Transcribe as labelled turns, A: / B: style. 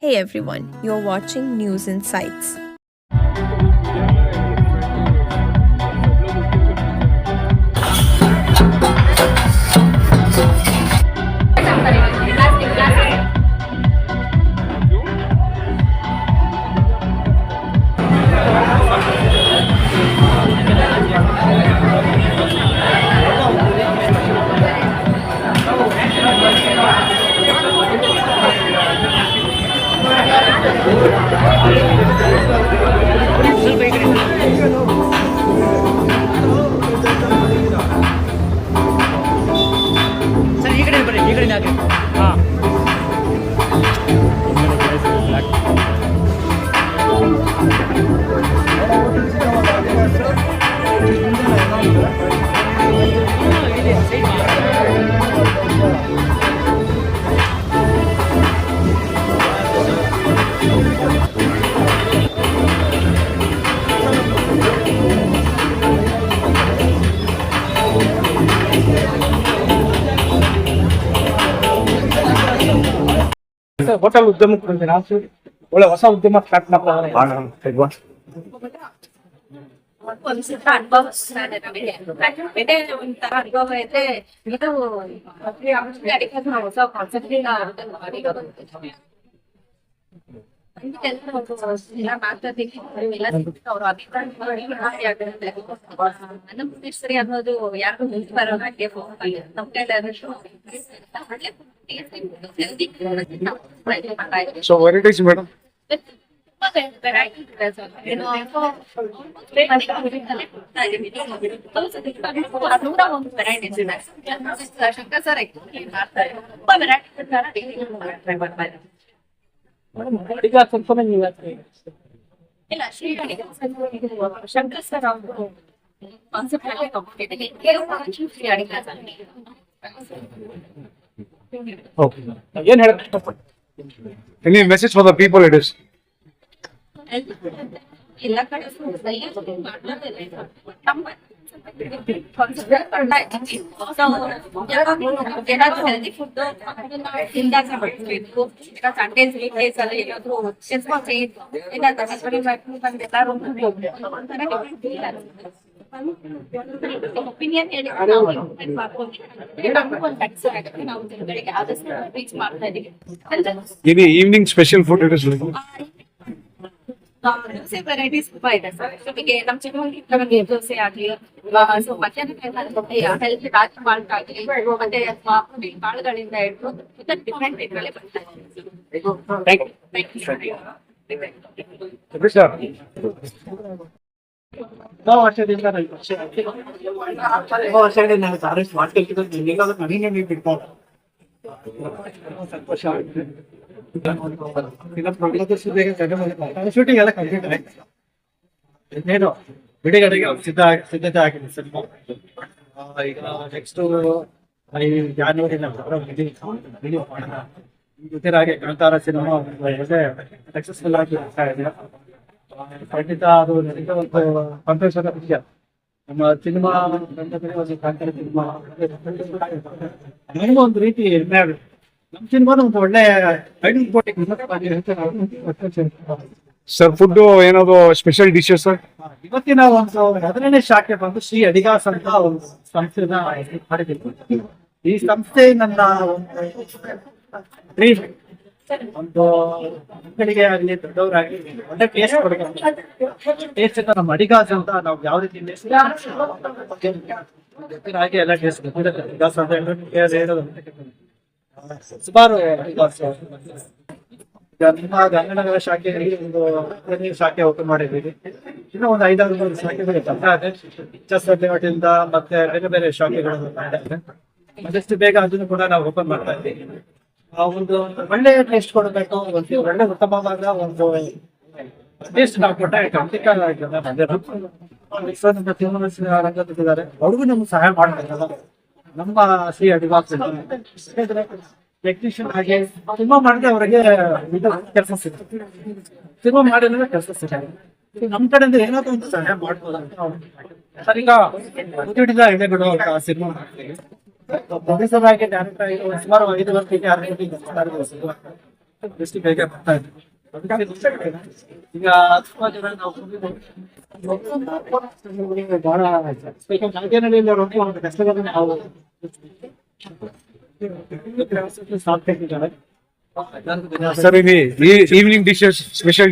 A: Hey everyone, you're watching News Insights.
B: Sir ಈ ಕಡೆ ಬರ್ರಿ, ಈ ಕಡೆ ಹಾಕಿ. ಹಾಂ
C: ಹೋಟೆಲ್ ಉದ್ಯಮಕ್ಕೆ ಒಳ್ಳೆ ಹೊಸ ಉದ್ಯಮ ಸ್ಟಾರ್ಟ್
D: ಒಂದ್ಸಲ ಅನುಭವ ಇದೆ. ಒಂಥರ ಅನುಭವ ಇದೆ. ಇದು ಅಡಿಗೆ ಹೊಸ ಕಾನ್ಸೆಪ್ಟ್ ಅವ್ರ ಅಭಿಪ್ರಾಯ ಸರಿ ಅನ್ನೋದು ಯಾರು ನಿಂತು ಬರೋ ಹಾಗೆ ನಮ್ಮ
C: so varieties madam
D: Shankar sir ಮಾಡ್ತಾರೆ. ತುಂಬಾ ವೆರೈಟಿ ಇಲ್ಲ ಶ್ರೀ ಶಂಕರ್ ಸರ್ ಅವರು ಕಾನ್ಸೆಪ್ಟ್ ಆಗಿ ತಗೊಂಡಿದ್ದೀನಿ. ಶ್ರೀ ಅಡಿಗೆ
C: ಏನ್ ಹೇಳಕ್ ಇಷ್ಟಪಡ್ತೀನಿ? Any message for the people it is
D: ಎಲ್ಲ ಕಡೆ ಹೆಲ್ದಿ ಫುಡ್ ತಿಂದಾಗ ಬಡಿಸ್ಬೇಕು. ಸಂಡೇಸ್ ವೀಕ್ಡೇಸ್ ಅಲ್ಲಿ ಏನಾದ್ರು ಒಪಿನಿಯನ್ ಹೇಳಿ ನಾವು ಜನಗಳಿಗೆ ಆದಷ್ಟು ರೀಚ್ ಮಾಡ್ತಾ ಇದೀವಿ.
C: Evening special food it is
D: dosa varieties ತುಂಬಾ ಇದೆ ಸರ್. ನಮಗೆ ನಮ್ಮ ಚಿಕ್ಕಮಗಳೂರಿಗೆ ದೋಸೆ ಆಗ್ಲಿ, ಸೊ ಮಧ್ಯಾಹ್ನ ಹೆಲ್ತ್ ರಾಜ್ ಮಾಲ್ಟ್ ಆಗ್ಲಿ, ಮತ್ತೆ ಕಾಳುಗಳಿಂದ ಹಿಡಿದು ಡಿಫ್ರೆಂಟ್ ಇದ್ರಲ್ಲಿ ಬರ್ತಾ
C: ಶೂಟಿಂಗ್ ಎಲ್ಲ ಕಂಪ್ಲೀಟ್ ಆಯ್ತು. ಇನ್ನೇನು ಬಿಡುಗಡೆಗೆ ಸಿದ್ಧತೆ ಆಗಿದೆ ಸಿನಿಮಾ. ಈಗ ನೆಕ್ಸ್ಟ್ ಜಾನ್ವರಿ ರಿಲೀಸ್ ಮಾಡೋಣ. ಜೊತೆ ಹಾಗೆ ಕಾಂತಾರ ಸಿನಿಮಾ ಒಳ್ಳೆ ಸಕ್ಸಸ್ಫುಲ್ ಆಗಿ ಆಗ್ತಾ ಇದೆ. ಖಂಡಿತ ಅದು ನನಗೆ ಒಂದು ಸಂತೋಷದ ವಿಷಯ. ನಮ್ಮ ಸಿನಿಮಾ ರಂಗದಲ್ಲಿ ಒಂದು ಕಾಂತಾರ ಸಿನಿಮಾ ನನಗೂ ಒಂದು ರೀತಿ ಹೆಮ್ಮೆ ಆಗುತ್ತೆ. ನಮ್ಮ ಸಿನಿಮಾನು ಒಂದು ಒಳ್ಳೆ ಸರ್. ಫುಡ್ ಏನಾದ್ರು ಸ್ಪೆಷಲ್ ಡಿಶಸ್ ಸರ್? ಇವತ್ತಿನ ಒಂದು 17ನೇ ಶಾಖೆ ಬಂದು ಶ್ರೀ ಅಡಿಗಾಸ್ ಅಂತ ಒಂದು ಸಂಸ್ಥೆನ ಮಾಡಿದ್ದೀವಿ. ಈ ಸಂಸ್ಥೆ ನನ್ನ ಒಂದು ಮಕ್ಕಳಿಗೆ ಆಗಲಿ ದೊಡ್ಡವರಾಗಲಿ ಒಳ್ಳೆ ಟೇಸ್ಟ್ ಕೊಡಬೇಕು. ಟೇಸ್ಟ್ ನಮ್ಮ ಅಡಿಗಾಸ್ ಅಂತ ನಾವು ಯಾವ ರೀತಿ ಹಾಗೆ ಎಲ್ಲ ಟೇಸ್ಟ್ ಅಡಿಗಾಸ್ ಅಂತ ಸುಮಾರು ನಿಮ್ಮ ಗಂಗನಗರ ಶಾಖೆಯಲ್ಲಿ ಒಂದು ಶಾಖೆ ಓಪನ್ ಮಾಡಿದ್ದೀವಿ. ಇನ್ನೂ ಒಂದು 5-6 ಶಾಖೆಗಳು ಹೋಟೆಲ್ದ ಮತ್ತೆ ಬೇರೆ ಬೇರೆ ಶಾಖೆಗಳು ಆದಷ್ಟು ಬೇಗ ಅದನ್ನು ಕೂಡ ನಾವು ಓಪನ್ ಮಾಡ್ತಾ ಇದ್ದೀವಿ. ಒಂದು ಒಳ್ಳೆ ಟೇಸ್ಟ್ ಕೊಡಬೇಕು, ಒಂದು ಒಳ್ಳೆ ಉತ್ತಮವಾದ ಒಂದು ಟೇಸ್ಟ್ ನಾವು ಕೊಟ್ಟ ಖಂಡಿತ ರಂಗದಿದ್ದಾರೆ. ಅವ್ರಿಗೂ ನಮ್ಗೆ ಸಹಾಯ ಮಾಡಬೇಕಲ್ಲ. ನಮ್ಮ ಶ್ರೀ ಅಡಿಗಾಸ್ ಟೆಕ್ನಿಷಿಯನ್ ಹಾಗೆ ಸಿನಿಮಾ ಮಾಡಿದ್ರೆ ಅವರಿಗೆ ಕೆಲಸ ಸಿಗುತ್ತೆ. ಸಿನಿಮಾ ಮಾಡಿದ್ರೆ ಕೆಲಸ ಸಿಗುತ್ತೆ. ನಮ್ಮ ಕಡೆಯಿಂದ ಏನಾದ್ರು ಒಂದು ಸಹಾಯ ಮಾಡ್ಬೋದು ಅಂತ ಸರ್. ಈಗ ಇದೆ ಬಿಡು ಅಂತ ಸಿನಿಮಾ ಮಾಡ್ತೀವಿ. ಪ್ರೊಡ್ಯೂಸರ್ ಆಗಿ ಡೈರೆಕ್ಟರ್ ಆಗಿ ಸುಮಾರು 5 ವರ್ಷಕ್ಕೆ 6 ವರ್ಷಕ್ಕೆ ಎಷ್ಟು ಬೇಗ ಬರ್ತಾ ಇದೆ. ಈಗ ತುಂಬಾ ಜನ ನಾವು ಬಹಳ ನಾಗೇನಹಳ್ಳಿಯಲ್ಲಿ ರೊಟ್ಟಿ ಒಂದು ಕಷ್ಟಗಳನ್ನು ನಾವು ಸಾಧ್ಯ
E: Sir, ini evening dishes special